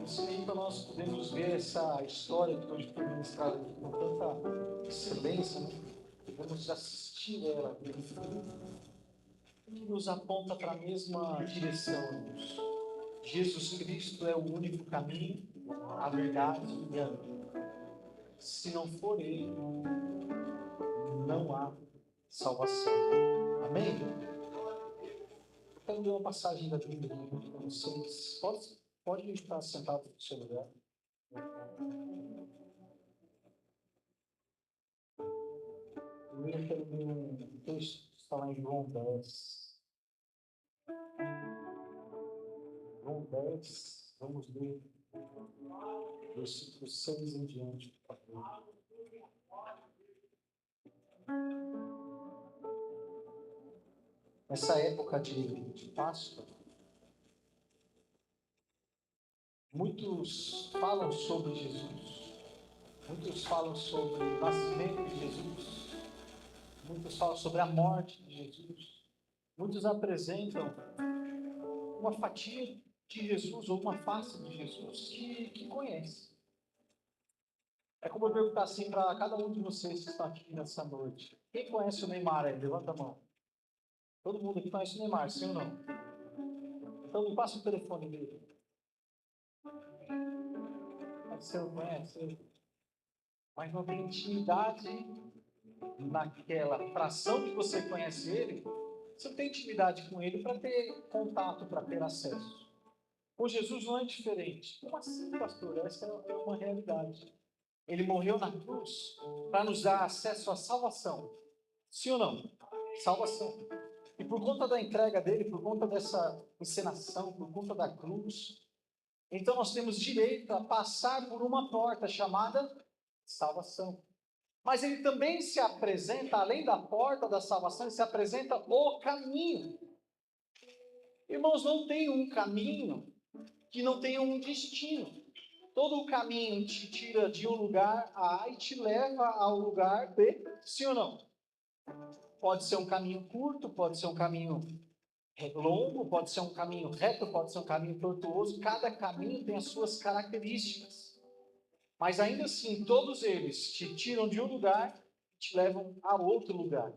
Sim, para nós podemos ver essa história que hoje foi ministrada aqui com tanta excelência, né? Podemos assistir ela, que nos aponta para a mesma direção, irmãos. Jesus Cristo é o único caminho, a verdade e a vida. Se não for Ele, não há salvação. Amém? Eu quero ler uma passagem da Bíblia aqui para vocês. Pode estar sentado no seu lugar. Eu quero ler um texto que está lá em João 10. João 10, vamos ler versículo 6 em diante, por favor. Nessa época de Páscoa, muitos falam sobre Jesus, muitos falam sobre o nascimento de Jesus, muitos falam sobre a morte de Jesus, muitos apresentam uma fatia de Jesus ou uma face de Jesus que conhece. É como eu perguntar assim para cada um de vocês que está aqui nessa noite: quem conhece o Neymar aí? Levanta a mão. Todo mundo aqui conhece o Neymar, sim ou não? Então me passa o telefone dele. Mas você não conhece? Mas não tem intimidade naquela fração que você conhece ele. Você não tem intimidade com ele para ter contato, para ter acesso. Com Jesus não é diferente. Como assim, pastor? Essa é uma realidade. Ele morreu na cruz para nos dar acesso à salvação. Sim ou não? Salvação. E por conta da entrega dele, por conta dessa encenação, por conta da cruz, então nós temos direito a passar por uma porta chamada salvação. Mas ele também se apresenta, além da porta da salvação, ele se apresenta o caminho. Irmãos, não tem um caminho que não tenha um destino. Todo o caminho te tira de um lugar A e te leva ao lugar B, sim ou não? Pode ser um caminho curto, pode ser um caminho longo, pode ser um caminho reto, pode ser um caminho tortuoso. Cada caminho tem as suas características. Mas ainda assim, todos eles te tiram de um lugar e te levam a outro lugar.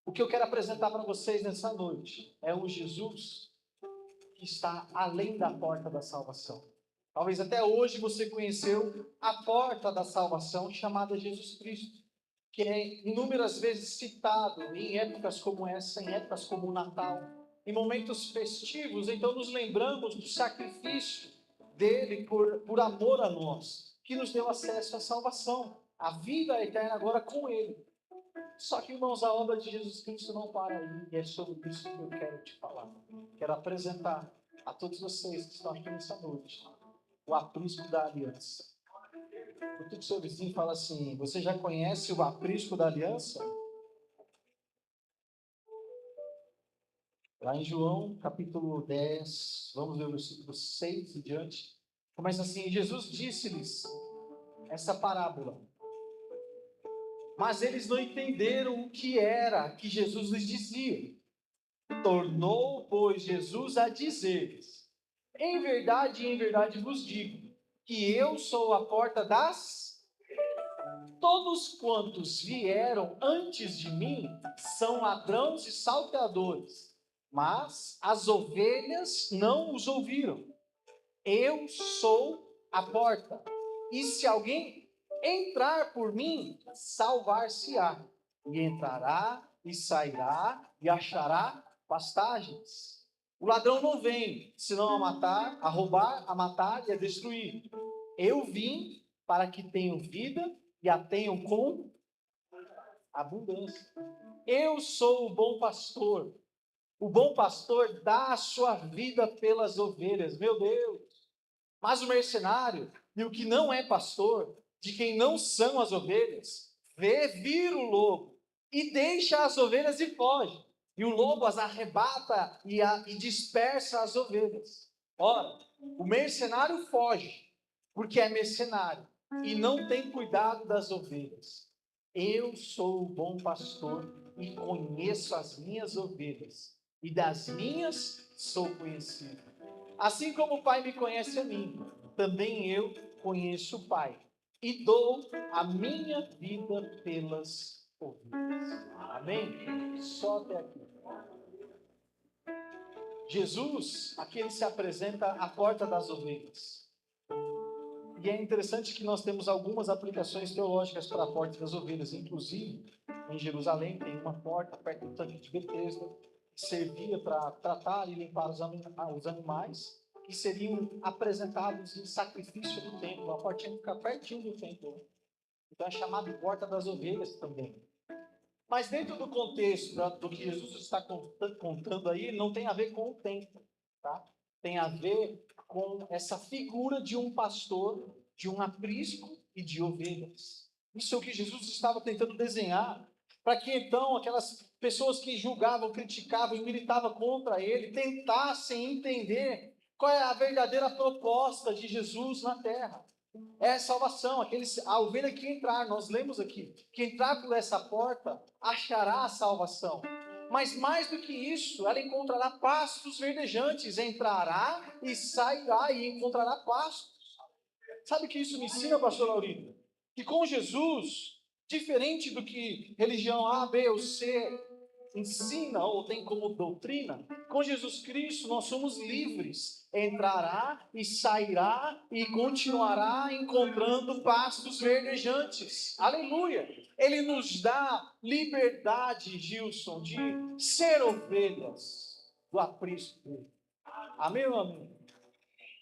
O que eu quero apresentar para vocês nessa noite é um Jesus que está além da porta da salvação. Talvez até hoje você conheceu a porta da salvação chamada Jesus Cristo, que é inúmeras vezes citado em épocas como essa, em épocas como o Natal, em momentos festivos. Então nos lembramos do sacrifício dele por amor a nós, que nos deu acesso à salvação, à vida eterna agora com ele. Só que, irmãos, a obra de Jesus Cristo não para aí, e é sobre isso que eu quero te falar. Quero apresentar a todos vocês que estão aqui nessa noite o aprisco da aliança. O seu vizinho fala assim: você já conhece o aprisco da aliança? Lá em João, capítulo 10, vamos ver o versículo 6 e diante. Começa assim: Jesus disse-lhes essa parábola, mas eles não entenderam o que era que Jesus lhes dizia. Tornou, pois, Jesus a dizer-lhes: em verdade vos digo, que eu sou a porta das... Todos quantos vieram antes de mim são ladrões e salteadores, mas as ovelhas não os ouviram. Eu sou a porta, e se alguém entrar por mim, salvar-se-á, e entrará e sairá e achará pastagens. O ladrão não vem, senão a matar, a roubar, a matar e a destruir. Eu vim para que tenham vida e a tenham com abundância. Eu sou o bom pastor. O bom pastor dá a sua vida pelas ovelhas. Meu Deus! Mas o mercenário e o que não é pastor, de quem não são as ovelhas, vê vir o lobo e deixa as ovelhas e foge. E o lobo as arrebata e dispersa as ovelhas. Ora, o mercenário foge, porque é mercenário e não tem cuidado das ovelhas. Eu sou o bom pastor e conheço as minhas ovelhas, e das minhas sou conhecido. Assim como o Pai me conhece a mim, também eu conheço o Pai, e dou a minha vida pelas ovelhas. Amém? Só até aqui. Jesus, aqui ele se apresenta à porta das ovelhas. E é interessante que nós temos algumas aplicações teológicas para a porta das ovelhas. Inclusive, em Jerusalém tem uma porta perto do tanque de Betesda, que servia para tratar e limpar os animais, que seriam apresentados em sacrifício no templo. A portinha fica pertinho do templo. Então é chamado de porta das ovelhas também. Mas dentro do contexto do que Jesus está contando aí, não tem a ver com o templo, tá? Tem a ver com essa figura de um pastor, de um aprisco e de ovelhas. Isso é o que Jesus estava tentando desenhar, para que então aquelas pessoas que julgavam, criticavam e militavam contra ele, tentassem entender qual é a verdadeira proposta de Jesus na terra. É a salvação, a ovelha que entrar, nós lemos aqui, que entrar por essa porta achará a salvação. Mas mais do que isso, ela encontrará pastos verdejantes, entrará e sairá e encontrará pastos. Sabe o que isso me ensina, pastor Laurindo? Que com Jesus, diferente do que religião A, B ou C ensina ou tem como doutrina, com Jesus Cristo nós somos livres. Entrará e sairá e continuará encontrando pastos verdejantes. Aleluia! Ele nos dá liberdade, Gilson, de ser ovelhas do aprisco dele. Amém ou amém?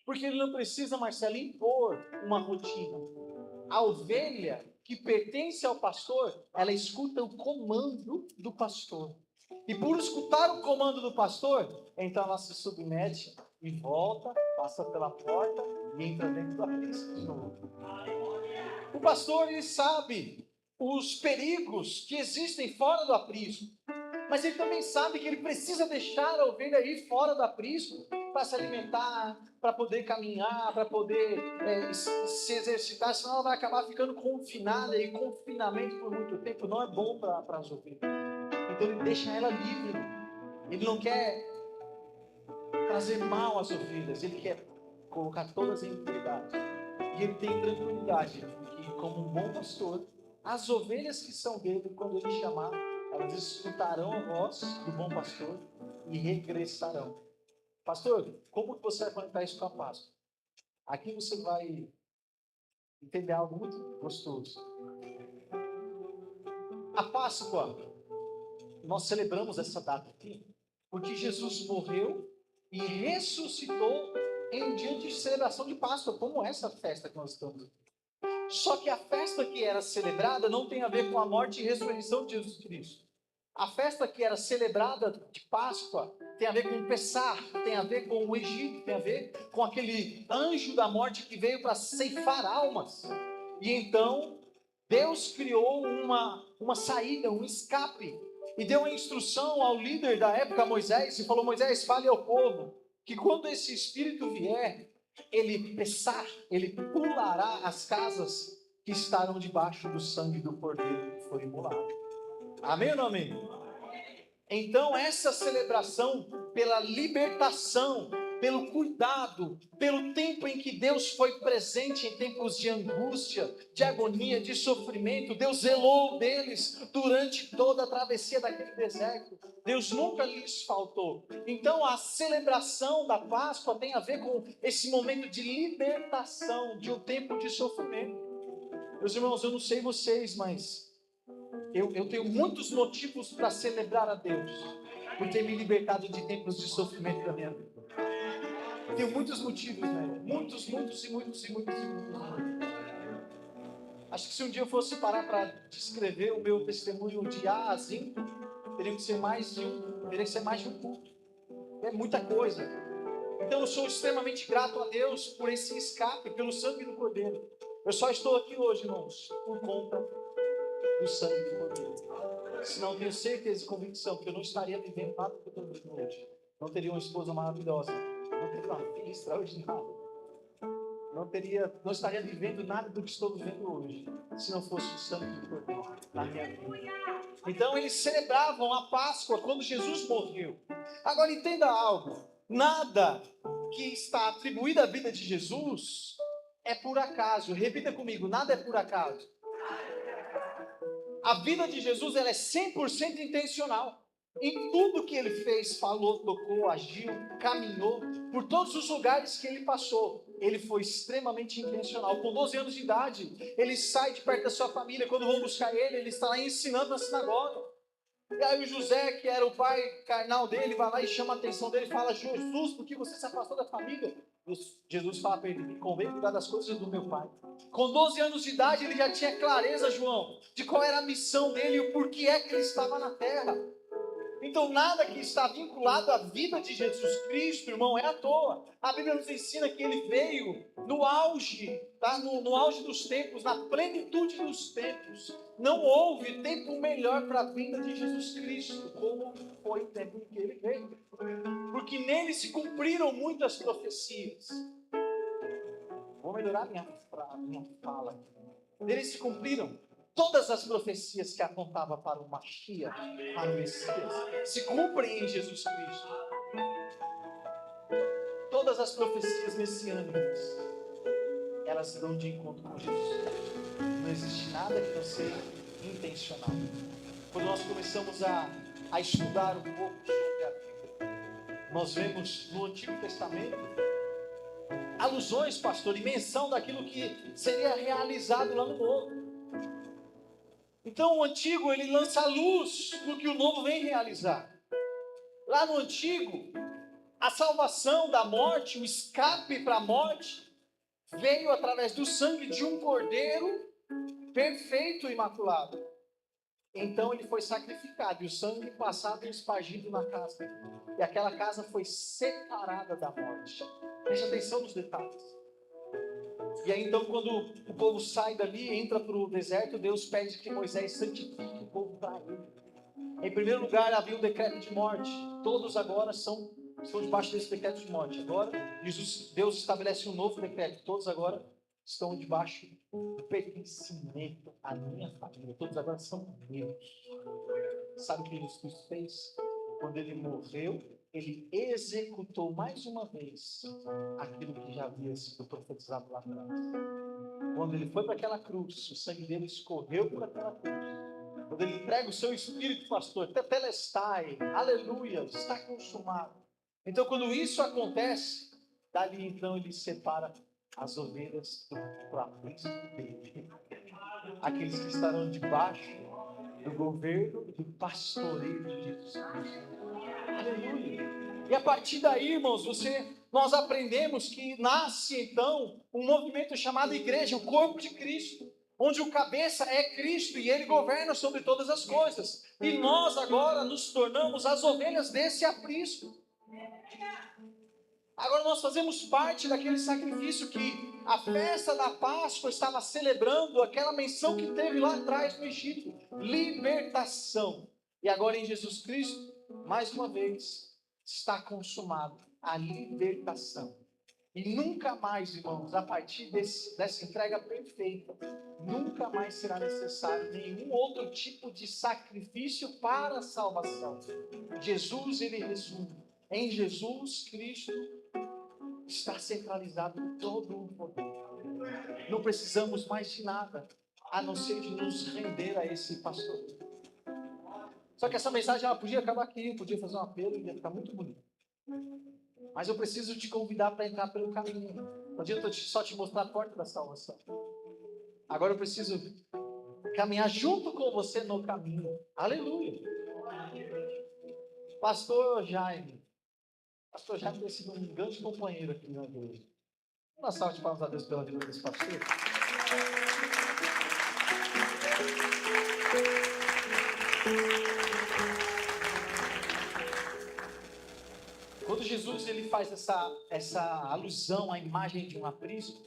Porque ele não precisa, Marcelo, impor uma rotina. A ovelha que pertence ao pastor, ela escuta o comando do pastor. E por escutar o comando do pastor, então ela se submete e volta, passa pela porta e entra dentro do aprisco de novo. O pastor, ele sabe os perigos que existem fora do aprisco, mas ele também sabe que ele precisa deixar a ovelha ir fora do aprisco para se alimentar, para poder caminhar, para poder se exercitar, senão ela vai acabar ficando confinada, e confinamento por muito tempo não é bom para as ovelhas. Então ele deixa ela livre. Ele não quer trazer mal às ovelhas, ele quer colocar todas em liberdade. E ele tem tranquilidade, porque como um bom pastor, as ovelhas que são dele, quando ele chamar, elas escutarão a voz do bom pastor e regressarão. Pastor, como que você vai conectar isso com a Páscoa? Aqui você vai entender algo muito gostoso. A Páscoa, nós celebramos essa data aqui, porque Jesus morreu e ressuscitou em um dia de celebração de Páscoa, como essa festa que nós estamos aqui. Só que a festa que era celebrada não tem a ver com a morte e ressurreição de Jesus Cristo. A festa que era celebrada de Páscoa tem a ver com o Pessah, tem a ver com o Egito, tem a ver com aquele anjo da morte que veio para ceifar almas. E então, Deus criou uma saída, um escape, e deu uma instrução ao líder da época, Moisés, e falou: Moisés, fale ao povo, que quando esse Espírito vier, ele pulará as casas que estarão debaixo do sangue do Cordeiro que foi imolado. Amém ou não amém? Então essa celebração pela libertação, pelo cuidado, pelo tempo em que Deus foi presente em tempos de angústia, de agonia, de sofrimento, Deus zelou deles durante toda a travessia daquele deserto. Deus nunca lhes faltou. Então a celebração da Páscoa tem a ver com esse momento de libertação, de um tempo de sofrimento. Meus irmãos, eu não sei vocês, mas eu tenho muitos motivos para celebrar a Deus por ter me libertado de tempos de sofrimento da minha vida. Tenho muitos motivos, né? Muitos. Acho que se um dia eu fosse parar para descrever o meu testemunho de A a Z, teria que ser mais de um culto. É muita coisa. Então eu sou extremamente grato a Deus por esse escape, pelo sangue do Cordeiro. Eu só estou aqui hoje, irmãos, por conta do sangue do Cordeiro. Senão eu tenho certeza e convicção que eu não estaria vivendo nada que eu estou vivendo hoje. Não teria uma esposa maravilhosa. Não teria uma filha extraordinária. Não estaria vivendo nada do que estou vivendo hoje, se não fosse o sangue do Cordeiro na minha vida. Então eles celebravam a Páscoa quando Jesus morreu. Agora entenda algo. Nada que está atribuído à vida de Jesus é por acaso. Repita comigo, nada é por acaso. A vida de Jesus, ela é 100% intencional. Em tudo que ele fez, falou, tocou, agiu, caminhou, por todos os lugares que ele passou, ele foi extremamente intencional. Com 12 anos de idade, ele sai de perto da sua família. Quando vão buscar ele, ele está lá ensinando na sinagoga. E aí o José, que era o pai carnal dele, vai lá e chama a atenção dele e fala: Jesus, por que você se afastou da família? Jesus fala para ele: me convém cuidar das coisas do meu pai. Com 12 anos de idade, ele já tinha clareza, João, de qual era a missão dele e o porquê é que ele estava na terra. Então, nada que está vinculado à vida de Jesus Cristo, irmão, é à toa. A Bíblia nos ensina que ele veio no auge, tá? No auge dos tempos, na plenitude dos tempos. Não houve tempo melhor para a vinda de Jesus Cristo, como foi o tempo em que ele veio. Porque nele se cumpriram muitas profecias. Vou melhorar minha fala aqui. Nele se cumpriram todas as profecias que apontavam para o Mashiach, para o Messias, se cumprem em Jesus Cristo. Todas as profecias messiânicas, elas dão de encontro com Jesus. Não existe nada que não seja intencional. Quando nós começamos a estudar um pouco sobre a Bíblia, nós vemos no Antigo Testamento alusões, pastor, e menção daquilo que seria realizado lá no Novo. Então o Antigo, ele lança a luz no que o Novo vem realizar. Lá no Antigo, a salvação da morte, o escape para a morte, veio através do sangue de um cordeiro perfeito e imaculado. Então ele foi sacrificado e o sangue passado e espargido na casa. E aquela casa foi separada da morte. Preste atenção nos detalhes. E aí então, quando o povo sai dali e entra para o deserto, Deus pede que Moisés santifique o povo para ele. Em primeiro lugar, havia o decreto de morte. Todos agora estão debaixo desse decreto de morte. Agora, Deus estabelece um novo decreto. Todos agora estão debaixo do pertencimento à minha família. Todos agora são meus. Sabe o que Jesus Cristo fez? Quando ele morreu, ele executou mais uma vez aquilo que já havia sido profetizado lá atrás. Quando ele foi para aquela cruz, o sangue dele escorreu por aquela cruz. Quando ele entrega o seu espírito, pastor, tetelestai, aleluia, está consumado. Então, quando isso acontece, dali então ele separa as ovelhas do aprisco dele. Aqueles que estarão debaixo do governo e do pastoreio de Jesus Cristo. Aleluia. E a partir daí, irmãos, nós aprendemos que nasce então um movimento chamado igreja, o corpo de Cristo, onde o cabeça é Cristo e ele governa sobre todas as coisas. E nós agora nos tornamos as ovelhas desse aprisco. Agora nós fazemos parte daquele sacrifício que a festa da Páscoa estava celebrando, aquela menção que teve lá atrás no Egito, libertação. E agora em Jesus Cristo, mais uma vez, está consumado a libertação. E nunca mais, irmãos, a partir dessa entrega perfeita, nunca mais será necessário nenhum outro tipo de sacrifício para a salvação. Jesus, ele resume. Em Jesus Cristo está centralizado todo o poder. Não precisamos mais de nada, a não ser de nos render a esse pastor. Só que essa mensagem ela podia acabar aqui, eu podia fazer um apelo e ia ficar muito bonito. Mas eu preciso te convidar para entrar pelo caminho. Não adianta só te mostrar a porta da salvação. Agora eu preciso caminhar junto com você no caminho. Aleluia. Pastor Jaime tem sido um grande companheiro aqui na igreja. Uma salva de palmas a Deus pela vida desse pastor. Quando Jesus ele faz essa alusão à imagem de um aprisco,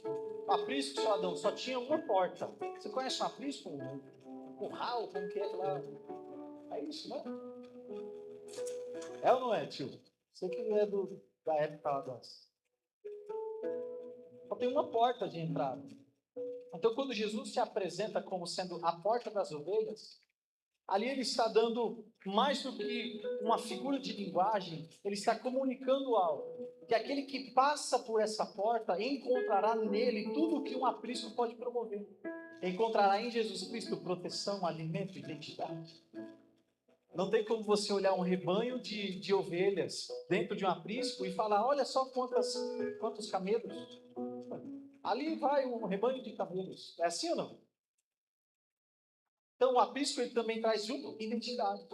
o aprisco, seu Adão, só tinha uma porta. Você conhece um aprisco? Um curral? Como que é lá? É isso, né? É ou não é, tio? Você que é da época lá das. Só tem uma porta de entrada. Então, quando Jesus se apresenta como sendo a porta das ovelhas, Ali ele está dando mais do que uma figura de linguagem, ele está comunicando algo. Que aquele que passa por essa porta encontrará nele tudo o que um aprisco pode promover. Encontrará em Jesus Cristo proteção, alimento, identidade. Não tem como você olhar um rebanho de ovelhas dentro de um aprisco e falar, olha só quantos camelos. Ali vai um rebanho de camelos. É assim ou não? Então o aprisco ele também traz junto identidade.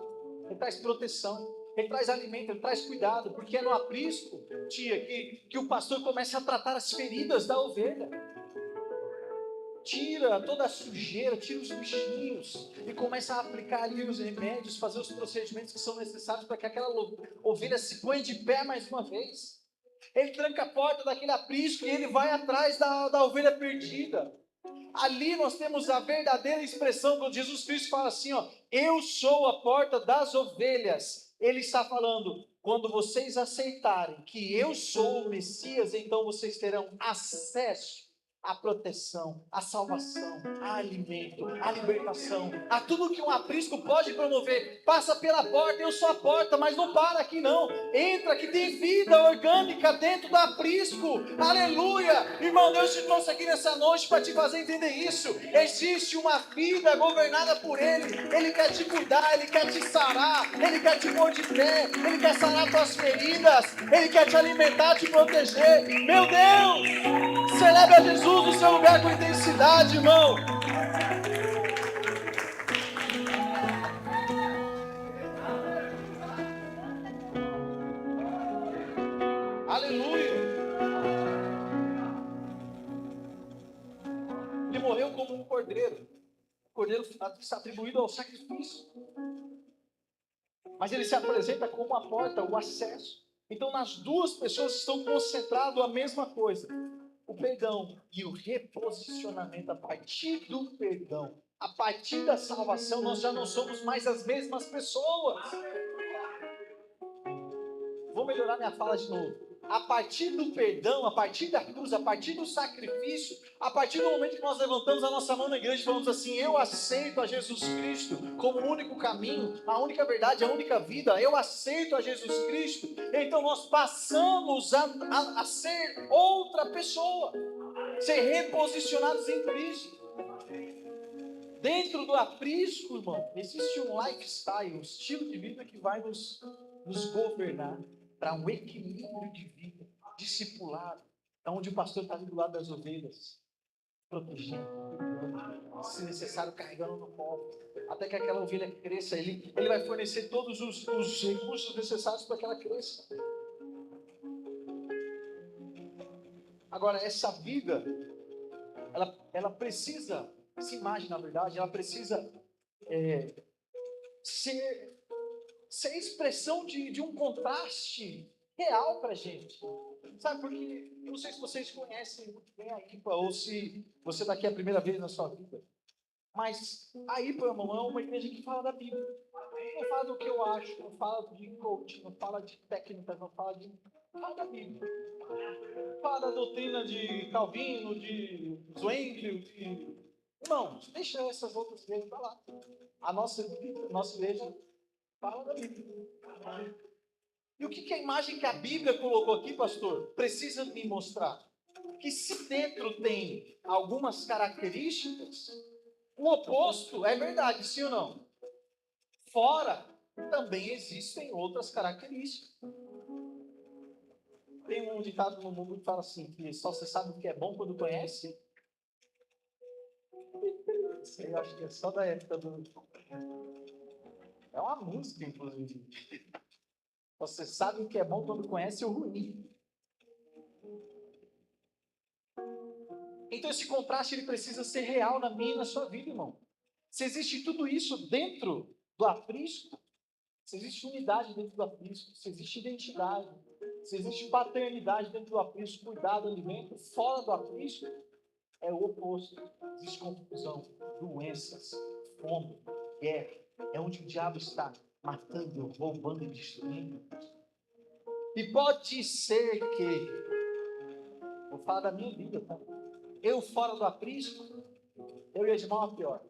Ele traz proteção. Ele traz alimento, ele traz cuidado. Porque é no aprisco, tia, que o pastor começa a tratar as feridas da ovelha. Tira toda a sujeira, tira os bichinhos e começa a aplicar ali os remédios, fazer os procedimentos que são necessários para que aquela ovelha se ponha de pé mais uma vez. Ele tranca a porta daquele aprisco e ele vai atrás da ovelha perdida. Ali nós temos a verdadeira expressão quando Jesus Cristo fala assim, ó, eu sou a porta das ovelhas. Ele está falando, quando vocês aceitarem que eu sou o Messias, então vocês terão acesso a proteção, a salvação, a alimento, a libertação, a tudo que um aprisco pode promover. Passa pela porta, eu sou a porta, mas não para aqui não. Entra que tem vida orgânica dentro do aprisco. Aleluia! Irmão, Deus te trouxe aqui nessa noite para te fazer entender isso. Existe uma vida governada por Ele. Ele quer te cuidar, Ele quer te sarar, Ele quer te pôr de pé, Ele quer sarar tuas feridas, Ele quer te alimentar, te proteger. Meu Deus! Celebre a Jesus no seu lugar com intensidade, irmão. Aleluia. Ele morreu como um cordeiro. O cordeiro está atribuído ao sacrifício. Mas ele se apresenta como a porta, o acesso. Então, nas duas pessoas estão concentrados a mesma coisa. O perdão e o reposicionamento. A partir do perdão, a partir da salvação, nós já não somos mais as mesmas pessoas. Vou melhorar minha fala de novo. A partir do perdão, a partir da cruz, a partir do sacrifício, a partir do momento que nós levantamos a nossa mão na igreja e falamos assim, eu aceito a Jesus Cristo como o único caminho, a única verdade, a única vida, eu aceito a Jesus Cristo, então nós passamos a ser outra pessoa, ser reposicionados em Cristo. Dentro do aprisco, irmão, existe um lifestyle, um estilo de vida que vai nos governar para um equilíbrio de vida, discipulado, onde o pastor está ali do lado das ovelhas, protegendo, cuidando, se necessário, carregando no colo, até que aquela ovelha cresça. Ele vai fornecer todos os recursos necessários para que ela cresça. Agora, essa vida, ela precisa, essa imagem, na verdade, ela precisa ser expressão de um contraste real para a gente. Sabe, porque eu não sei se vocês conhecem muito bem a IPA, ou se você está aqui a primeira vez na sua vida. Mas a IPA, irmão, é uma igreja que fala da Bíblia. Não fala do que eu acho, não fala de coaching, não fala de técnicas, não fala da Bíblia. Fala da doutrina de Calvino, de Zwingli, Irmãos, deixa essas outras igrejas para lá. A nossa igreja fala da Bíblia. E o que a imagem que a Bíblia colocou aqui, pastor, precisa me mostrar? Que se dentro tem algumas características, o oposto é verdade, sim ou não? Fora também existem outras características. Tem um ditado no mundo que fala assim, que só você sabe o que é bom quando conhece. Isso aí eu acho que é só da época do... É uma música, inclusive. Você sabe o que é bom quando conhece o ruim. Então esse contraste ele precisa ser real na minha e na sua vida, irmão. Se existe tudo isso dentro do aprisco, se existe unidade dentro do aprisco, se existe identidade, se existe paternidade dentro do aprisco, cuidado, alimento, fora do aprisco, é o oposto. Existe confusão, doenças, fome, guerra. É onde o diabo está matando, roubando e destruindo. E pode ser que, vou falar da minha vida, tá? Eu fora do aprisco, eu ia de mal a pior.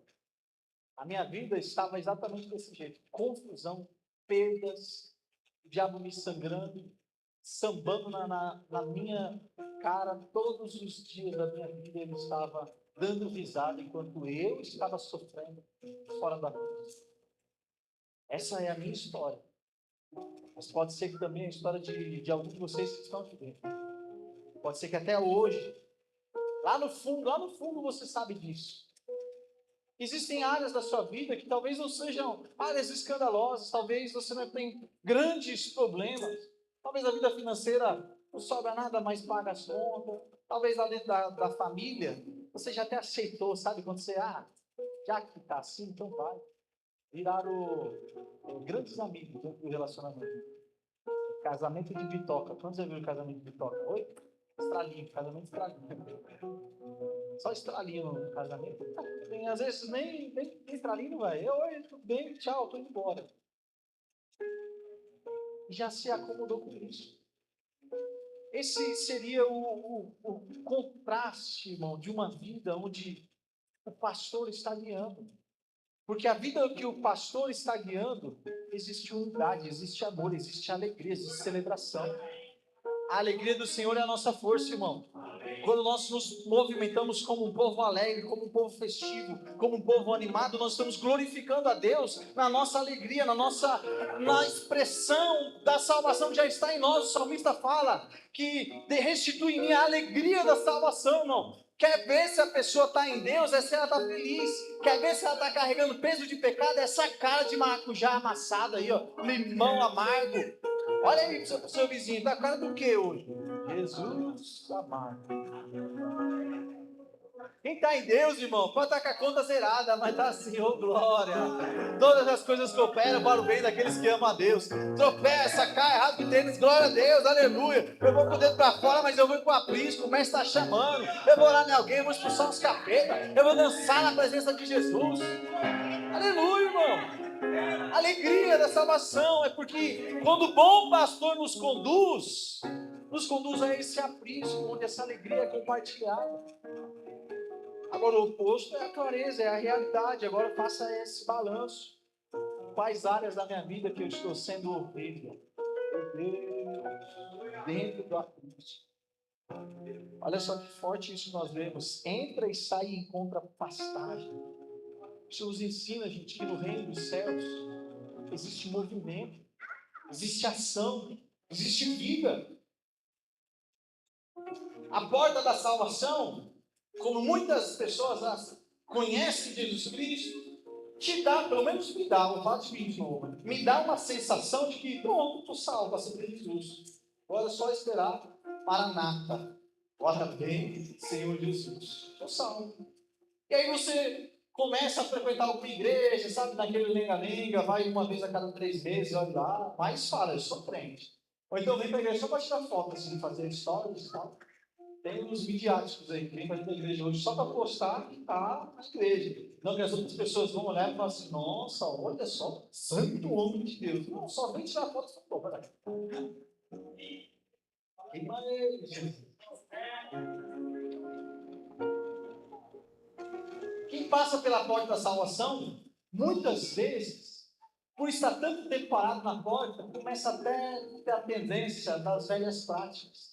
A minha vida estava exatamente desse jeito. Confusão, perdas, o diabo me sangrando, sambando na minha cara todos os dias da minha vida. Ele estava dando risada enquanto eu estava sofrendo fora da cruz. Essa é a minha história. Mas pode ser que também a história de alguns de vocês que estão aqui dentro. Pode ser que até hoje, lá no fundo você sabe disso. Existem áreas da sua vida que talvez não sejam áreas escandalosas, talvez você não tenha grandes problemas, talvez a vida financeira não sobra nada, mas paga as contas, talvez lá dentro da família, você já até aceitou, sabe, quando você, já que está assim, então vai. Viraram grandes amigos dentro do relacionamento. Casamento de bitoca. Quando você viu o casamento de bitoca? Oi? Estralinho, casamento estralinho. Só estralinho no casamento. Tem, às vezes nem estralinho vai. Oi, tudo bem, tchau, tô indo embora. Já se acomodou com isso. Esse seria o contraste, irmão, de uma vida onde o pastor está guiando. Porque a vida que o pastor está guiando, existe unidade, existe amor, existe alegria, existe celebração. A alegria do Senhor é a nossa força, irmão. Quando nós nos movimentamos como um povo alegre, como um povo festivo, como um povo animado, nós estamos glorificando a Deus na nossa alegria, na expressão da salvação que já está em nós. O salmista fala que restitui em mim a alegria da salvação, irmão. Quer ver se a pessoa está em Deus, é se ela está feliz. Quer ver se ela está carregando peso de pecado, é essa cara de maracujá amassada aí, ó, limão amargo. Olha aí pro seu vizinho, está a cara do que hoje? Jesus amado. Quem está em Deus, irmão, pode estar com a conta zerada, mas está assim, ô glória. Todas as coisas cooperam para o bem daqueles que amam a Deus. Tropeça, cai, rasga o tênis, glória a Deus, aleluia. Eu vou com o dedo para fora, mas eu vou com o aprisco, o mestre está chamando. Eu vou orar em alguém, eu vou expulsar uns capetas. Eu vou dançar na presença de Jesus. Aleluia, irmão. Alegria da salvação é porque quando o bom pastor nos conduz a esse aprisco, onde essa alegria é compartilhada. Agora o oposto é a clareza, é a realidade. Agora faça esse balanço. Quais áreas da minha vida que eu estou sendo ovelha? Dentro da cruz. Olha só que forte isso nós vemos. Entra e sai e encontra pastagem. Isso nos ensina, gente, que no reino dos céus existe movimento, existe ação, existe vida. A porta da salvação, como muitas pessoas conhecem Jesus Cristo, te dá, pelo menos me dá, o fato de vir de novo, me dá uma sensação de que, pronto, estou salvo, aceitei Jesus. Agora é só esperar Maranata. Ora bem, Senhor Jesus, estou salvo. E aí você começa a frequentar uma igreja, sabe, naquele lenga-lenga, vai uma vez a cada 3 meses, olha lá, mas fala, eu sou crente. Ou então vem para a igreja só para tirar foto, assim, fazer stories e tal. Tem uns midiáticos aí que vem para a igreja hoje só para postar que está na igreja. Não que as outras pessoas vão olhar e falar assim, nossa, olha só, santo homem de Deus. Não, só vem tirar foto e fala, queima ele, Jesus. Quem passa pela porta da salvação, muitas vezes, por estar tanto tempo parado na porta, começa até a ter a tendência das velhas práticas.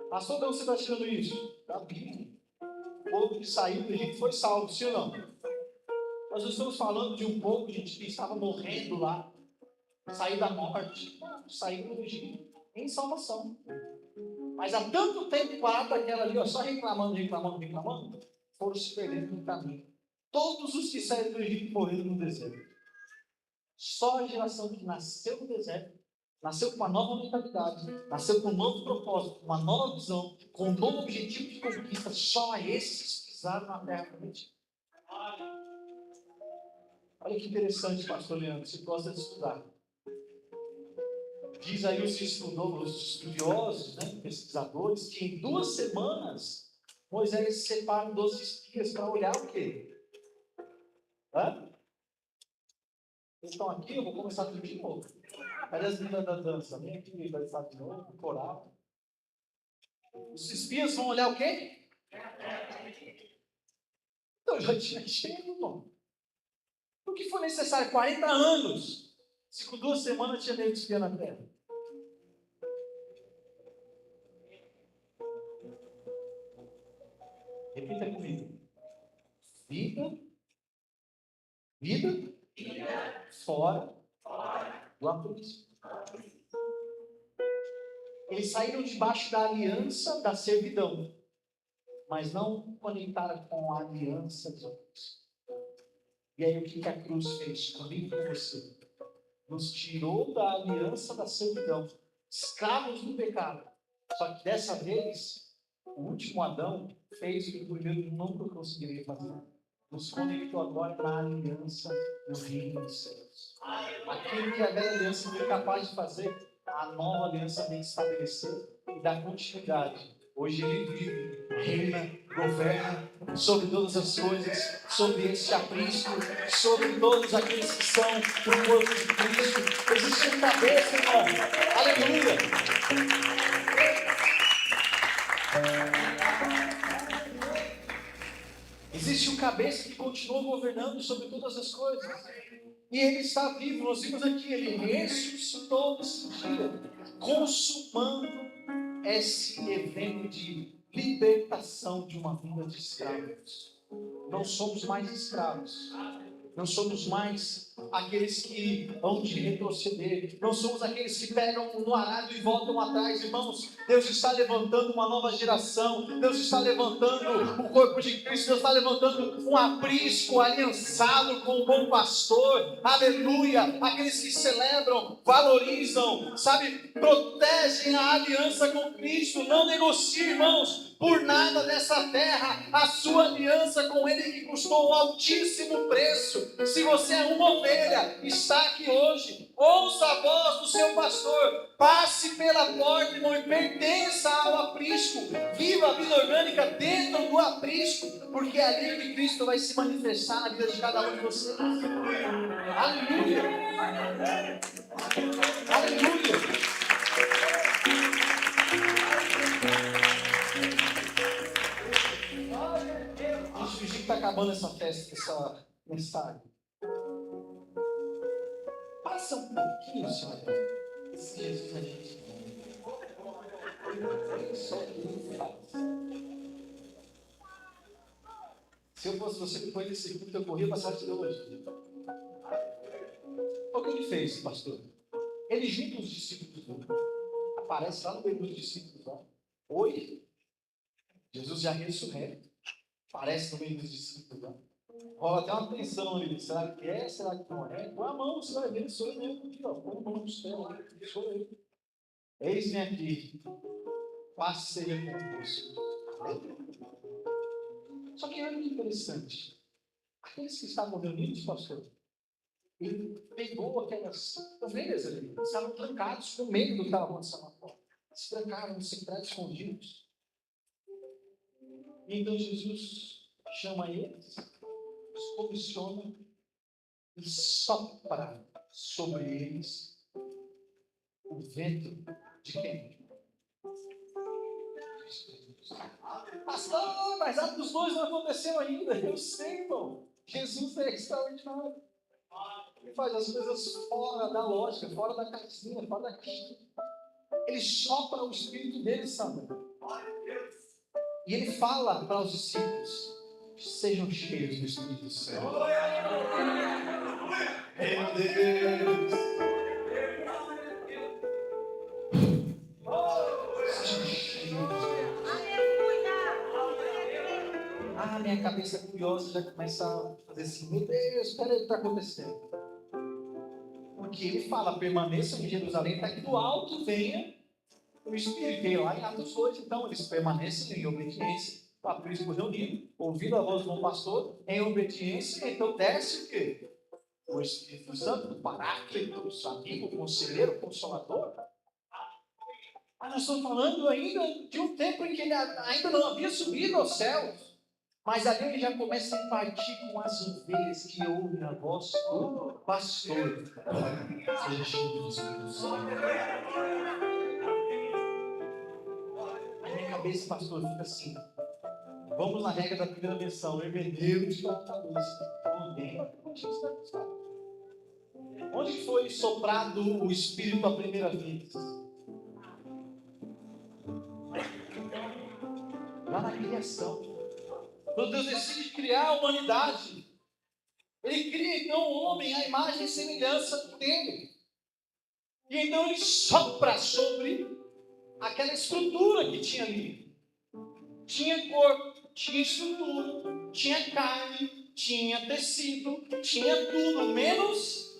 Pastor, de onde você está tirando isso? Da Bíblia. O povo que saiu do Egito foi salvo, sim ou não? Nós não estamos falando de um povo, gente, que estava morrendo lá, saiu da morte, saiu do Egito, em salvação. Mas há tanto tempo parado daquela ali, ó, só reclamando, foram se perdendo no caminho. Todos os que saíram do Egito morreram no deserto. Só a geração que nasceu no deserto, nasceu com uma nova mentalidade, nasceu com um novo propósito, uma nova visão, com um novo objetivo de conquista, só esses pisaram na terra prometida. Olha que interessante, pastor Leandro, você gosta de estudar. Diz aí os estudiosos, né, pesquisadores, que em 2 semanas Moisés separa 12 espias para olhar o quê? Vocês estão aqui? Eu vou começar tudo de novo. Cadê as meninas da dança? Vem aqui, vai estar de novo, coral. Os espias vão olhar o quê? Então já tinha chego, irmão. O que foi necessário? 40 anos. Se com 2 semanas tinha meio de espia na terra. Repita comigo. Vida fora do aprisco. Eles saíram debaixo da aliança da servidão, mas não conectaram com a aliança de Deus. E aí o que a cruz fez comigo e com você? Nos tirou da aliança da servidão, escravos do pecado. Só que dessa vez, o último Adão fez o que o primeiro nunca conseguiria fazer. Nos conectou agora na aliança do reino dos céus. Aquilo que a velha aliança foi capaz de fazer, a nova aliança vem estabelecer e dar continuidade. Hoje ele vive, reina, governa sobre todas as coisas, sobre esse aprisco, sobre todos aqueles que são do corpo de Cristo. Existe uma cabeça, irmão. Aleluia! Existe um cabeça que continua governando sobre todas as coisas. E ele está vivo. Nós vimos aqui, ele ressuscitou nesse dia, consumando esse evento de libertação de uma vida de escravos. Não somos mais escravos. Não somos mais aqueles que vão de retroceder. Não somos aqueles que pegam no arado e voltam atrás. Irmãos, Deus está levantando uma nova geração. Deus está levantando o corpo de Cristo. Deus está levantando um aprisco aliançado com o bom pastor. Aleluia! Aqueles que celebram, valorizam, sabe, protegem a aliança com Cristo. Não negocie, irmãos, por nada dessa terra a sua aliança com Ele que custou um altíssimo preço. Se você é uma ovelha, está aqui hoje, ouça a voz do seu pastor, passe pela porta, irmão, e pertença ao aprisco, viva a vida orgânica dentro do aprisco, porque é ali que Cristo vai se manifestar na vida de cada um de vocês. Aleluia! Aleluia! Deixa eu fingir que está acabando essa festa, essa mensagem. Passa um pouquinho, Senhor. Esse Jesus a gente só Ele faz. Se eu fosse você, depois desse culto, eu corria para a sala de teologia. O que ele fez, pastor? Ele junta os discípulos, aparece lá no meio dos discípulos. Lá. Oi? Jesus já ressurreto. Aparece no meio dos discípulos. Lá. Rola até uma tensão ali. Será que é? Será que não é? Põe a mão, você vai ver. Sou eu mesmo aqui. Ó. Põe a mão no céu. Sou eu. Eis-me aqui. Passe seja convosco. Só que olha que interessante. Aqueles que estavam reunidos, pastor, ele pegou aquelas ovelhas ali. Eles estavam trancados com medo do que estava acontecendo lá fora. Se trancaram, secretos, escondidos. E então Jesus chama eles, os comissões e sopra sobre eles o vento de quem? Pastor, mas a dos dois não aconteceu ainda. Eu sei, irmão. Jesus é extraordinário. Ele faz as coisas fora da lógica, fora da caixinha, fora da caixa. Ele sopra o espírito dele, sabe? E ele fala para os discípulos: sejam cheios do Espírito Santo. Meu Deus! Sejam cheios. Ah, minha cabeça curiosa já começa a fazer assim: meu Deus, espera aí o que está acontecendo. Porque ele fala: permaneçam em Jerusalém, para que do alto venha o Espírito. Veio lá em Atos 2, então eles permanecem em obediência. O aprisco reunido, ouvindo a voz do bom pastor, em obediência, então desce o quê? O Espírito Santo, o Paráclito, o amigo, o conselheiro, o consolador. Mas nós estamos falando ainda de um tempo em que ele ainda não havia subido aos céus. Mas ali ele já começa a partir com as ovelhas que ouvem a voz do pastor. Seja cheio do Espírito Santo. A minha cabeça, pastor, fica assim. Vamos na regra da primeira menção. Hermenêutica da cabeça. Ninguém vai ter contigo se vai buscar. Onde foi soprado o Espírito a primeira vez? Lá na criação. Quando Deus decide criar a humanidade, Ele cria então o homem à imagem e semelhança dele. E então Ele sopra sobre aquela estrutura que tinha ali. Tinha corpo, tinha estrutura, tinha carne, tinha tecido, tinha tudo, menos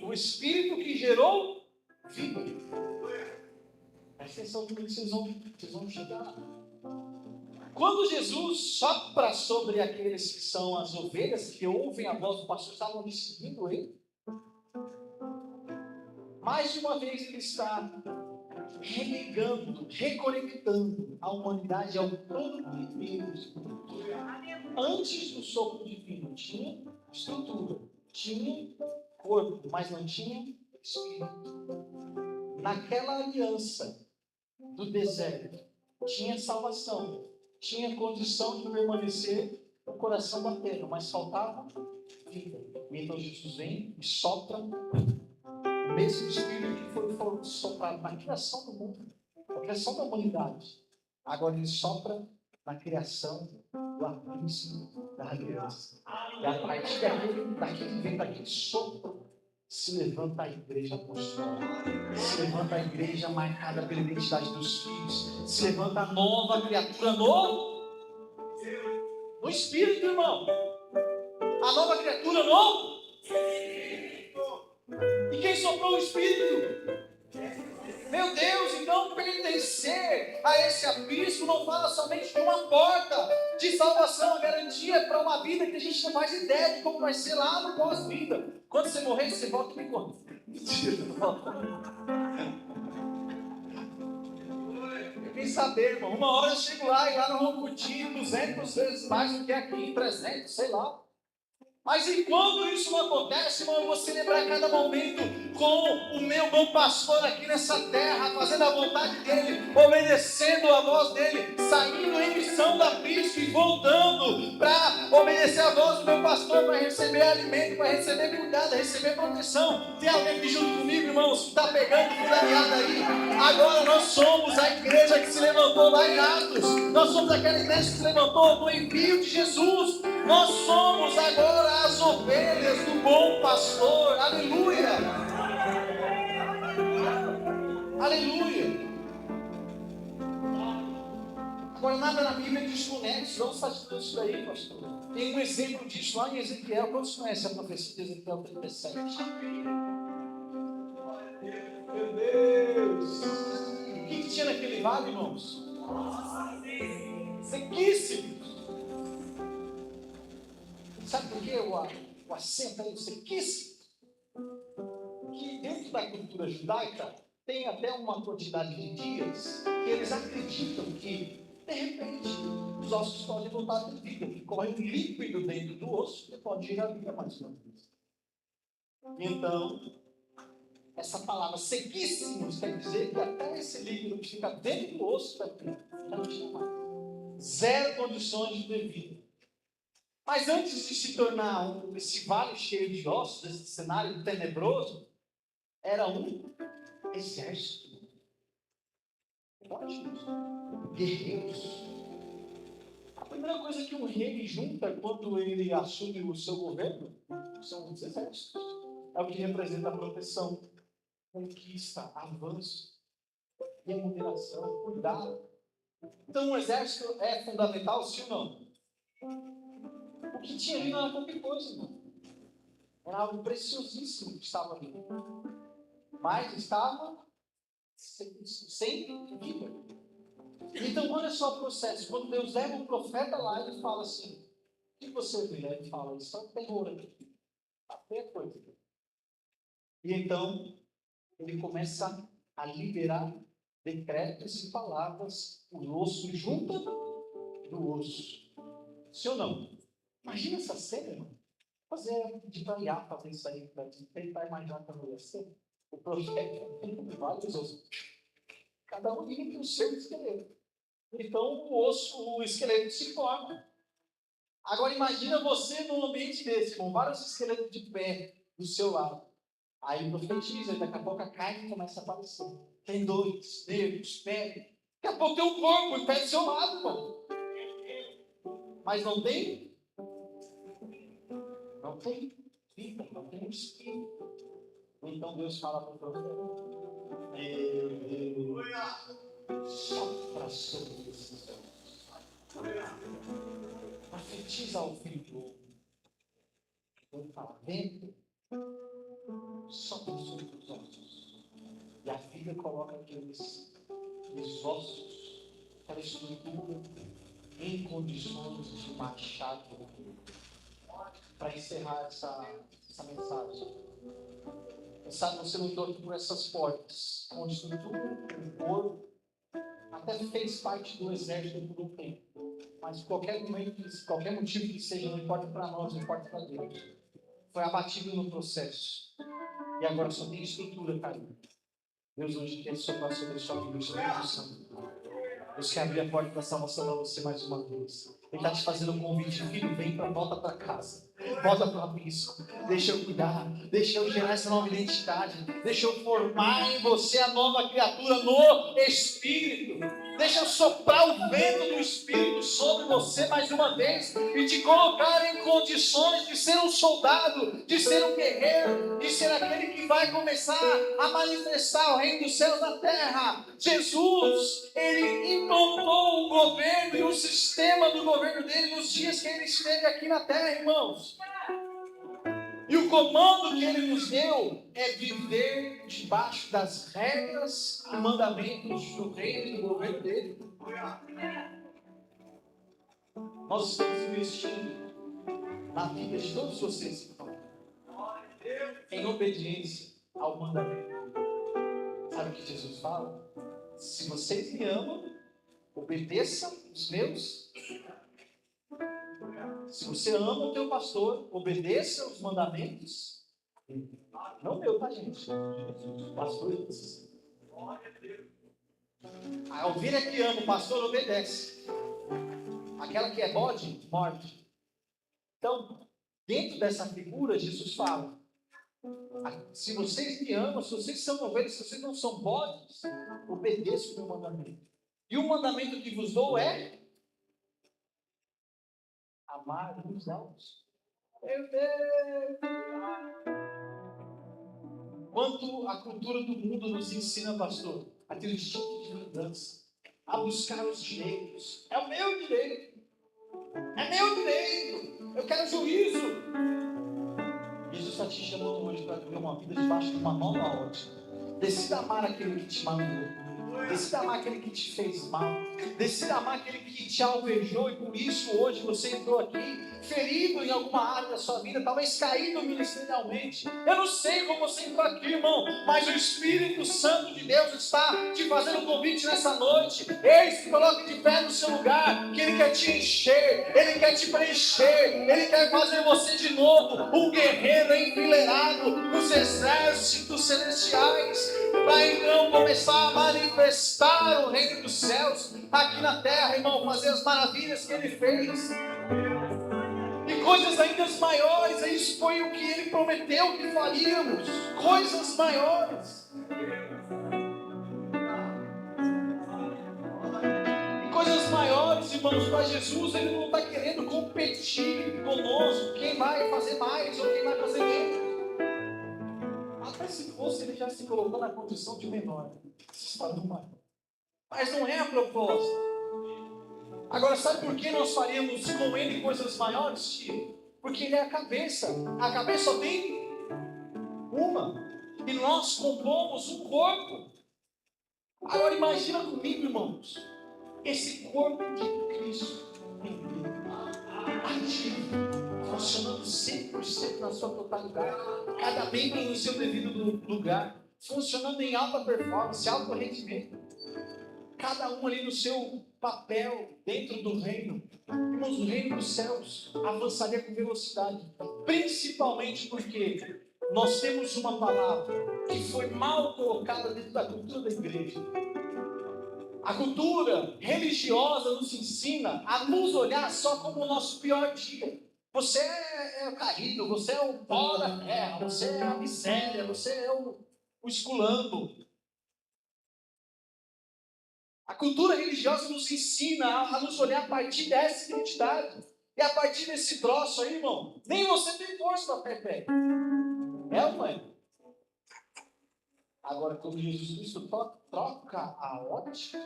o Espírito que gerou vida. Presta atenção que vocês vão chegar. Quando Jesus sopra sobre aqueles que são as ovelhas, que ouvem a voz do pastor, estavam me seguindo ele, mais de uma vez ele está religando, reconectando a humanidade ao plano primeiro. Antes do sopro divino, tinha estrutura, tinha corpo, mas não tinha espírito. Naquela aliança do deserto, tinha salvação, tinha condição de permanecer o coração batendo, mas faltava vida. E então Jesus vem e sopra o mesmo Espírito que foi soprado na criação do mundo, na criação da humanidade. Agora ele sopra na criação do abismo da aliança. E a partir daquele sopro, se levanta a igreja apostólica, se levanta a igreja marcada pela identidade dos filhos, se levanta a nova criatura no Espírito, irmão. A nova criatura no E quem soprou o Espírito? Meu Deus, então pertencer a esse abismo não fala somente de uma porta de salvação, a garantia para uma vida que a gente não faz ideia de como vai ser lá no pós-vida. Quando você morrer, você volta e me conta. Mentira, não volta. Eu quem saber, irmão. Uma hora eu chego lá e lá nós vamos curtir 200 vezes mais do que aqui, 300, sei lá. Mas enquanto isso não acontece, irmão, eu vou celebrar cada momento com o meu bom pastor aqui nessa terra, fazendo a vontade dele, obedecendo a voz dele, saindo em missão da Cristo e voltando para obedecer a voz do meu pastor, para receber alimento, para receber cuidado, receber proteção. Tem alguém aqui junto comigo, irmãos, que está pegando furadeada aí? Agora nós somos a igreja que se levantou lá em Atos, nós somos aquela igreja que se levantou no envio de Jesus, nós somos agora as ovelhas do bom pastor. Aleluia! Aleluia! Agora nada na Bíblia diz o nexo. Não está estudando isso daí, pastor. Tem um exemplo disso lá em Ezequiel. Quantos conhecem a profecia de Ezequiel 37? Meu Deus! O que tinha naquele vale, irmãos? Sequíssimo! Sabe por que o acento aí, sequíssimo? Que dentro da cultura judaica tem até uma quantidade de dias que eles acreditam que, de repente, os ossos podem voltar a ter vida, que corre um líquido dentro do osso que pode gerar vida mais uma vez. Então, essa palavra sequíssimos quer dizer que até esse líquido que fica dentro do osso vai não tinha mais. Zero condições de ter vida. Mas antes de se tornar esse vale cheio de ossos, esse cenário tenebroso, era um exército. Ótimos. Guerreiros. A primeira coisa que um rei junta quando ele assume o seu governo são os exércitos. É o que representa a proteção, conquista, avanço, remuneração, cuidado. Então o exército é fundamental, sim ou não? O que tinha ali não era qualquer coisa, irmão. Era algo preciosíssimo que estava ali. Mas estava sem vida. Então, olha só o processo. Quando Deus leva um profeta lá, ele fala assim: o que você vê? Ele fala: isso é um terror aqui. Está feia coisa. E então, ele começa a liberar decretos e palavras. O osso junta do osso. Sim ou não? Imagina essa cena, irmão. Fazer de variar, fazer isso aí, para tentar imaginar como ia ser. O profeta tem vários ossos. Cada um tem um ser de esqueleto. Então o esqueleto se forma. Agora imagina você num ambiente desse, com vários esqueletos de pé do seu lado. Aí profetiza, e daqui a pouco a carne começa a aparecer. Tendões, nervos, pele. Daqui a pouco tem um corpo em pé do seu lado, irmão. Mas não tem? Não tem vida, não tem espírito. Então Deus fala para o profeta: meu Deus, sopra sobre esses olhos. Profetiza ao filho. Ele fala: vento, sopra sobre os ossos. E a vida coloca aqueles ossos, aquela estrutura, em condições de machado. Para encerrar essa mensagem. Sabe, você lutou aqui por essas portas, com estrutura, com corpo, até fez parte do exército por um tempo. Mas qualquer motivo que seja, não importa para nós, não importa para Deus. Foi abatido no processo. E agora só tem estrutura, cara. Deus hoje quer soprar sobre a sua vida, Espírito Santo. Deus quer abrir a porta da salvação para você mais uma vez. Ele está te fazendo um convite: filho, vem para volta para casa. Volta para o abismo. Deixa eu cuidar. Deixa eu gerar essa nova identidade. Deixa eu formar em você a nova criatura no Espírito. Deixa eu soprar o vento do Espírito sobre você mais uma vez e te colocar em condições de ser um soldado, de ser um guerreiro, de ser aquele que vai começar a manifestar o reino dos céus na terra. Jesus, ele implantou o governo e o sistema do governo dele nos dias que ele esteve aqui na terra, irmãos. E o comando que ele nos deu é viver debaixo das regras e mandamentos do reino e do governo dele. Nós estamos investindo na vida de todos vocês, em obediência ao mandamento. Sabe o que Jesus fala? Se vocês me amam, obedeçam os meus. Se você ama o teu pastor, obedeça os mandamentos. Não meu, tá, gente? Pastor. A ovelha que ama o pastor obedece. Aquela que é bode, morde. Então, dentro dessa figura, Jesus fala: se vocês me amam, se vocês são ovelhas, se vocês não são bodes, obedeçam o meu mandamento. E o mandamento que vos dou é amar uns aos outros. Meu Deus! Quanto a cultura do mundo nos ensina, pastor, a ter um instinto de vingança, a buscar os direitos. É o meu direito. É meu direito. Eu quero juízo. Jesus está te chamando hoje para viver uma vida debaixo de uma nova ótica. Decida amar aquele que te magoou. Decida amar aquele que te fez mal. Decida amar aquele que te alvejou. E por isso hoje você entrou aqui ferido em alguma área da sua vida, talvez caído ministerialmente. Eu não sei como você entrou aqui, irmão, mas o Espírito Santo de Deus está te fazendo um convite nessa noite. Ei, se coloque de pé no seu lugar, que Ele quer te encher, Ele quer te preencher, Ele quer fazer você de novo um guerreiro enfileirado nos exércitos celestiais, para então começar a manifestar o reino dos céus aqui na terra, irmão, fazer as maravilhas que Ele fez. E coisas ainda maiores, isso foi o que Ele prometeu que faríamos. Coisas maiores. E coisas maiores, irmãos, para Jesus, Ele não está querendo competir conosco. Quem vai fazer mais ou quem vai fazer menos. Até se fosse, Ele já se colocou na condição de menor. Mas não é a proposta. Agora, sabe por que nós faríamos com Ele coisas maiores, tio? Porque Ele é a cabeça. A cabeça só tem uma. E nós compomos um corpo. Agora, imagina comigo, irmãos. Esse corpo de Cristo ativo, funcionando 100% na sua totalidade. Cada membro no seu devido lugar. Funcionando em alta performance, alto rendimento. Cada um ali no seu papel dentro do reino. Irmãos, o reino dos céus avançaria com velocidade. Principalmente porque nós temos uma palavra que foi mal colocada dentro da cultura da igreja. A cultura religiosa nos ensina a nos olhar só como o nosso pior dia. Você é o caído, você é o pó da terra, você é a miséria, você é o esculhambo. A cultura religiosa nos ensina a nos olhar a partir dessa identidade. E a partir desse troço aí, irmão, nem você tem força para pé. É ou não é? Agora, quando Jesus Cristo troca a ótica,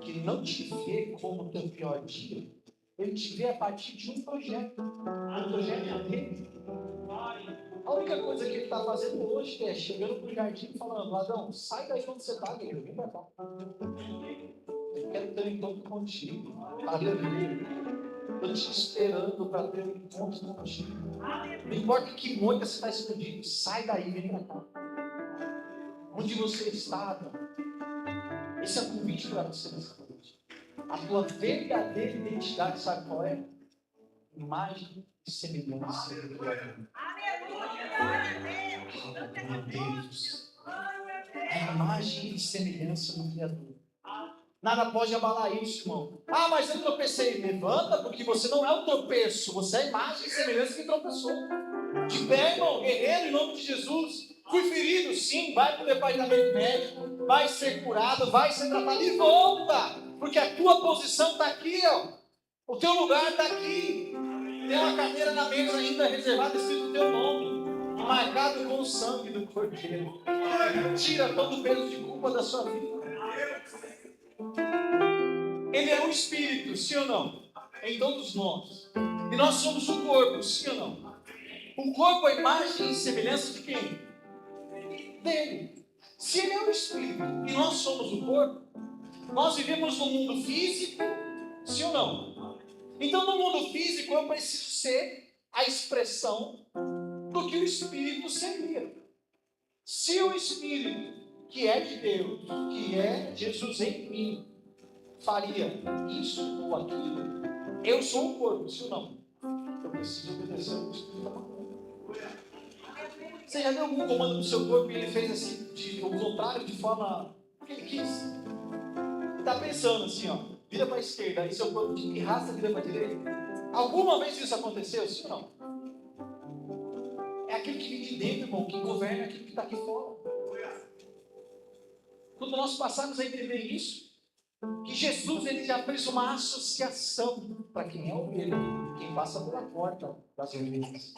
que ele não te vê como o teu pior dia, ele te vê a partir de um projeto. O projeto dele. A única coisa que ele está fazendo hoje é chegando para o jardim e falando: Adão, sai daí onde você está, guerreiro, vem para cá. Eu quero ter um encontro contigo. Aleluia. Estou te esperando para ter um encontro contigo. Não importa em que moita você está escondido, sai daí, vem para cá. Onde você está, Adão? Esse é o convite para você nessa noite. A tua verdadeira identidade, sabe qual é? Imagem e semelhança do Criador. Meu Deus. É a imagem e semelhança do Criador. Nada pode abalar isso, irmão. Ah, mas eu tropecei. Levanta, porque você não é o tropeço. Você é a imagem e semelhança que tropeçou. De pé, irmão, guerreiro, em nome de Jesus. Fui ferido, sim. Vai para o departamento médico. Vai ser curado, vai ser tratado e volta. Porque a tua posição está aqui, ó. O teu lugar está aqui. Tem uma cadeira na mesa ainda reservada, escrito o teu nome. E marcado com o sangue do Cordeiro. Tira todo o peso de culpa da sua vida. Ele é um espírito, sim ou não? Em todos nós. E nós somos o corpo, sim ou não? O corpo é a imagem e semelhança de quem? Dele. Se ele é um espírito e nós somos o corpo, nós vivemos no mundo físico, sim ou não? Então, no mundo físico, eu preciso ser a expressão do que o espírito seria. Se o espírito, que é de Deus, que é Jesus em mim, faria isso ou aquilo, eu sou o corpo, sim ou não? Eu preciso obedecer ao Espírito. Você já deu algum comando no seu corpo e ele fez assim, o contrário, de forma que ele quis? Ele está pensando assim, ó, vira para a esquerda, aí seu corpo te arrasta, vira para a direita. Alguma vez isso aconteceu, sim ou não? É aquilo que vem de dentro, irmão, que governa aquilo que está aqui fora. Quando nós passarmos a entender isso, que Jesus ele já fez uma associação para quem é ovelha, quem passa pela porta das ovelhas,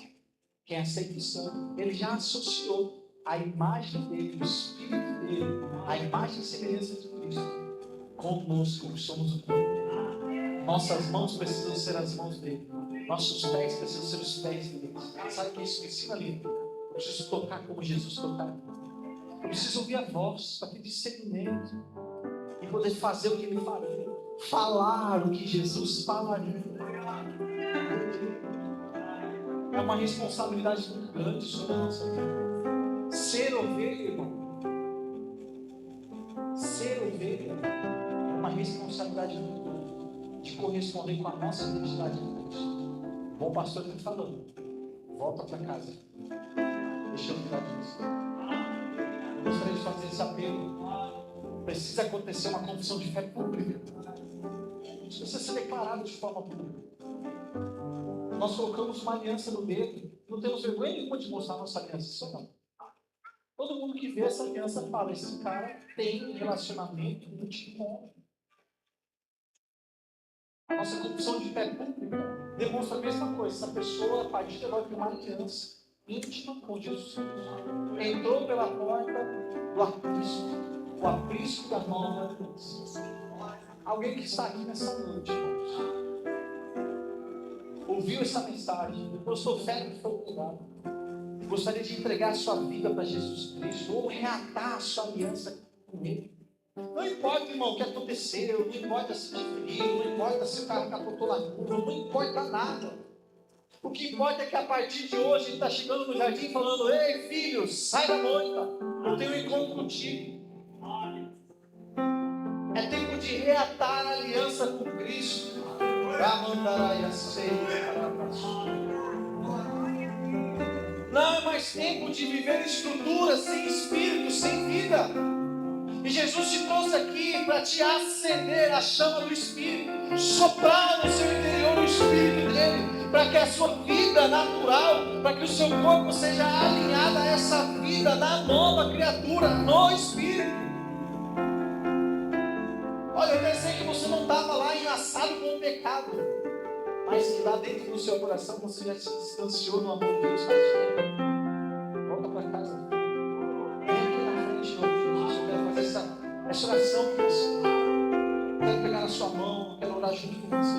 quem aceita o sangue, ele já associou a imagem dele, o espírito dele, a imagem e semelhança de Cristo conosco, que somos o corpo. Nossas mãos precisam ser as mãos dele, nossos pés precisam ser os pés dele. Sabe o que isso me ensina ali? Eu preciso tocar como Jesus tocava. Eu preciso ouvir a voz para ter discernimento e poder fazer o que ele faria, falar o que Jesus falaria. É uma responsabilidade muito grande sobre a nossa vida. Ser ovelha, irmão, ser ovelha é uma responsabilidade muito grande de corresponder com a nossa identidade em Cristo. O bom pastor está falando, volta para casa, deixa eu cuidar disso. Eu gostaria de fazer esse apelo. Precisa acontecer uma confissão de fé pública. Isso precisa ser declarado de forma pública. Nós colocamos uma aliança no dedo, não temos vergonha nenhuma de mostrar nossa aliança, isso não. Todo mundo que vê essa aliança fala, esse cara tem um relacionamento íntimo com o homem. A nossa confissão de fé pública demonstra a mesma coisa. Essa pessoa, a partir de agora, tem uma aliança íntima com Jesus Cristo. Entrou pela porta do aprisco, o aprisco da nova aliança. Alguém que está aqui nessa noite, irmãos, ouviu essa mensagem, depositou fé no fogo do lugar, gostaria de entregar a sua vida para Jesus Cristo, ou reatar a sua aliança com Ele. Não importa, irmão, o que aconteceu, não importa se te feriu, não importa se o cara capotou na curva, não importa nada. O que importa é que a partir de hoje ele está chegando no jardim falando: ei filho, sai da moita, eu tenho um encontro contigo. É tempo de reatar a aliança com Cristo. Não é mais tempo de viver estruturas sem espírito, sem vida. E Jesus te trouxe aqui para te acender a chama do Espírito, soprar no seu interior o Espírito dele, para que a sua vida natural, para que o seu corpo seja alinhado a essa vida da nova criatura no Espírito. Olha, eu pensei que você não estava lá enlaçado com o pecado, mas que lá dentro do seu coração você já se distanciou do amor de Deus faz tempo. Volta para casa. Vem aqui na frente, em nome de Jesus. Eu quero fazer essa oração com você. Eu quero pegar na sua mão, eu quero orar junto com você.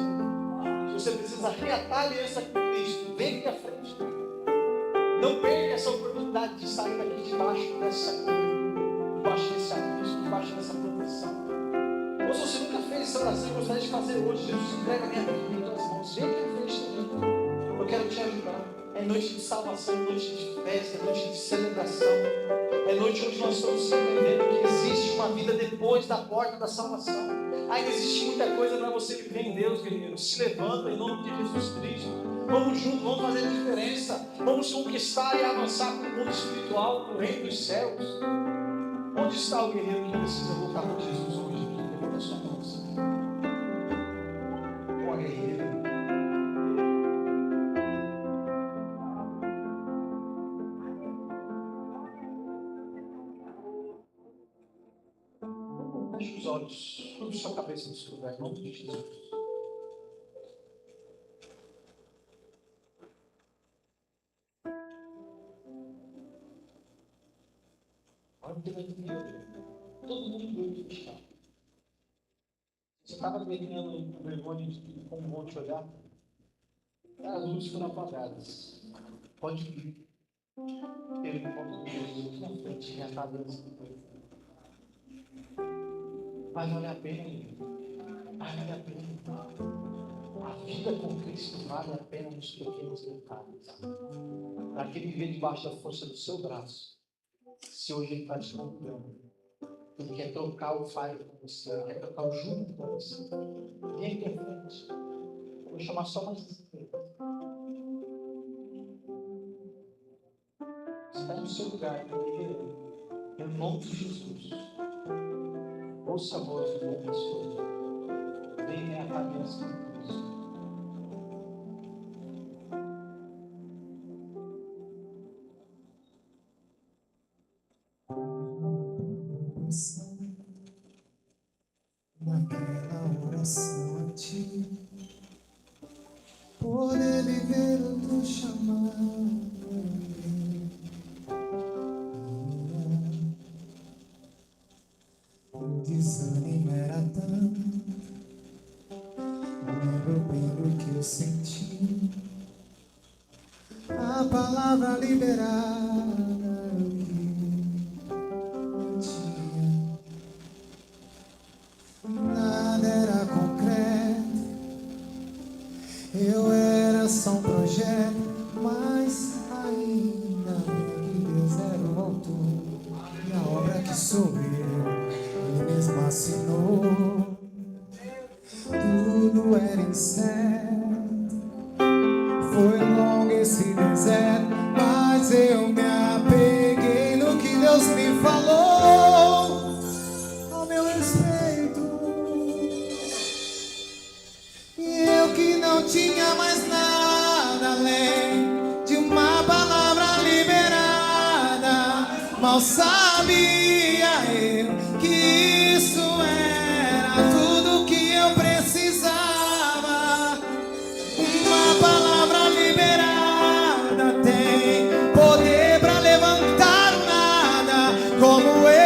Se você precisa reatar a aliança com Cristo, vem aqui à frente. Não perca essa oportunidade de sair daqui debaixo dessa cobertura, debaixo desse aviso, debaixo dessa proteção. Ou se você nunca fez essa oração e gostaria de fazer hoje, Jesus, entrega a minha vida em tuas mãos. Vem aqui à frente também. Eu quero te ajudar. É noite de salvação, é noite de festa, é noite de celebração. É noite onde nós estamos entendendo que existe uma vida depois da porta da salvação. Ainda existe muita coisa para você viver em Deus, guerreiro. Se levanta em nome de Jesus Cristo. Vamos juntos, vamos fazer a diferença. Vamos conquistar e avançar para o mundo espiritual, para o reino dos céus. Onde está o guerreiro que precisa voltar para Jesus hoje? Levanta a sua mão. Ó guerreiro. Feche os olhos, toda a sua cabeça no seu lugar, em nome de Jesus. Olha o que vai ter, todo mundo doido de estar. Você estava ganhando vergonha de como vão te olhar? As luzes foram apagadas. Pode vir. Ele não pode vir Jesus na frente, já está dando essa coisa. Vai valer a pena, vai valer a pena. A vida com Cristo vale a pena nos pequenos detalhes. Para que viver debaixo da força do seu braço, se hoje ele está te comprando, ele quer trocar o fardo com você, ele quer trocar o jugo com você. Vem aqui à frente. Eu vou chamar só mais um. Está no seu lugar, em nome de Jesus. Ouça a voz do bom pastor. Venha a aliança com Cristo. Naquela oração a ti, poder viver o teu chamado. O desânimo era tanto, lembro bem do que eu senti. A palavra liberada eu tinha. Nada era concreto, eu era só um projeto, mas ainda bem que Deus era o autor e a obra que sou eu, Ele mesmo assinou. Tudo era incerto, foi longo esse deserto, mas eu me apeguei no que Deus me falou ao meu respeito. E eu que não tinha mais nada além de uma palavra liberada, mal sabia eu que isso era tudo que eu precisava. Uma palavra liberada tem poder para levantar o nada como eu.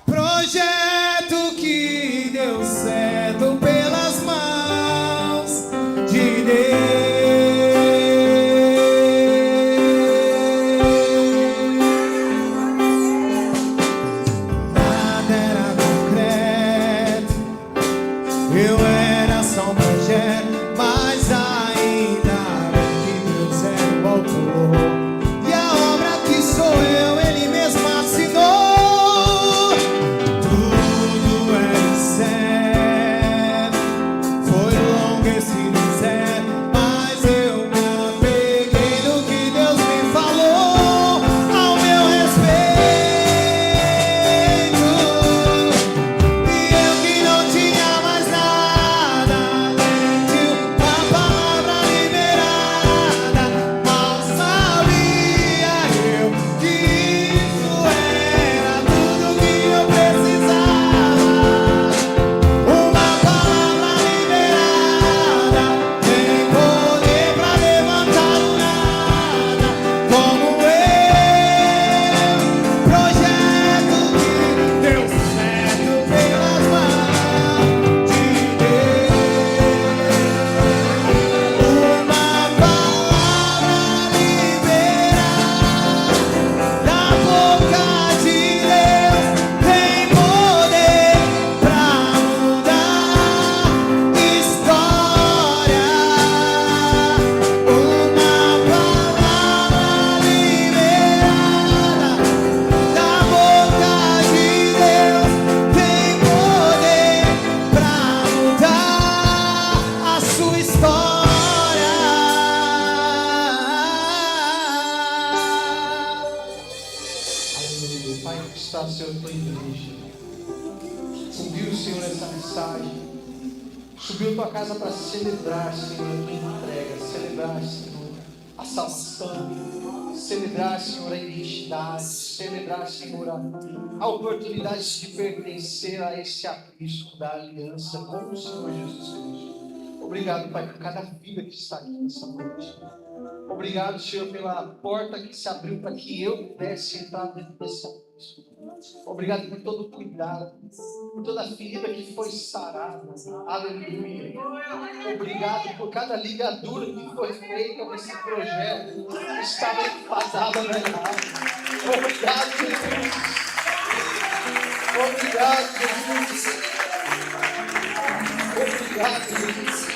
Projeto que deu certo pelas mãos de Deus. Senhor, essa mensagem. Subiu tua casa para celebrar, Senhor, a tua entrega, celebrar, Senhor, a salvação, celebrar, Senhor, a identidade, celebrar, Senhor, a oportunidade de pertencer a esse aprisco da aliança com o Senhor Jesus Cristo. Obrigado, Pai, por cada vida que está aqui nessa noite. Obrigado, Senhor, pela porta que se abriu para que eu pudesse entrar dentro desse aprisco. Obrigado por todo o cuidado, por toda a ferida que foi sarada. Aleluia. Obrigado por cada ligadura que foi feita nesse projeto que estava enfadada na errada. Obrigado, Jesus. Obrigado, Jesus. Obrigado, Jesus.